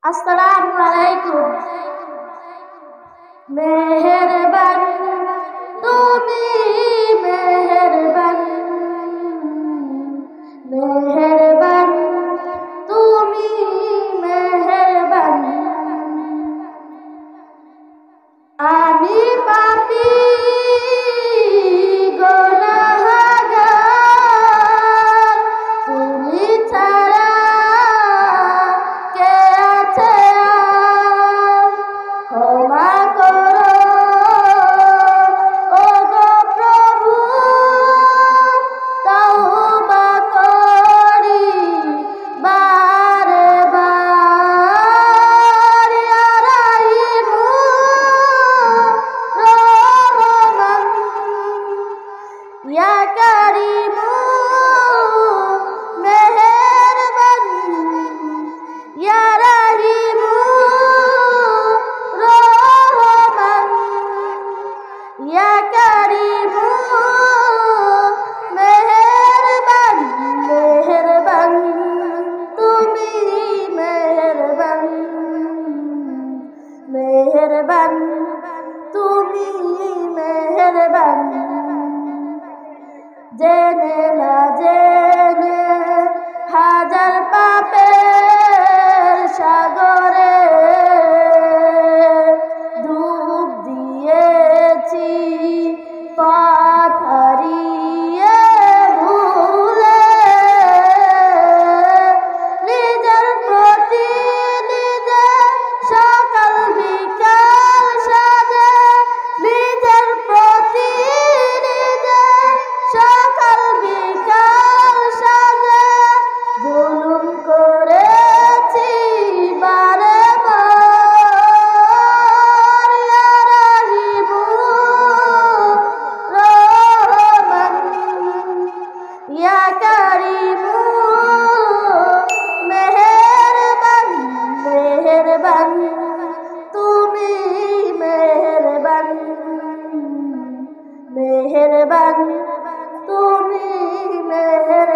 আসসালামু আলাইকুম। মেহেরবান তুমি, মেহেরবান, মেহেরবান তুমি, মেহেরবান। আমি পাপী গুনাহগার, তুমি ছাড়া কে আছে আর? ক্ষমা করো ওগো প্রভু, তওবা করি বারে বার। ইয়া রাহিমু রহমান, ইয়া কারিমু মেহেরবান, ইয়া রাহিমু রহমান, ইয়া কারিমু মেহেরবান। মেহেরবান তুমি, মেহেরবান, মেহেরবান তুমি, মেহেরবান। জেনে না জেনে হাজার পাপের সাগরে ডুব দিয়েছি, পথ হারিয়ে ভুলে। নিজের প্রতি নিজে সকাল বিকাল সাজে, নিজের প্রতি নিজে সকাল বিকাল সাজে জুলুম করেছি বারে বার। ইয়া রাহিমু রহমান, ইয়া কারিমু মেহেরবান। মেহেরবান তুমি, মেহেরবান, মেহেরবান তুমি, মেহেরবান।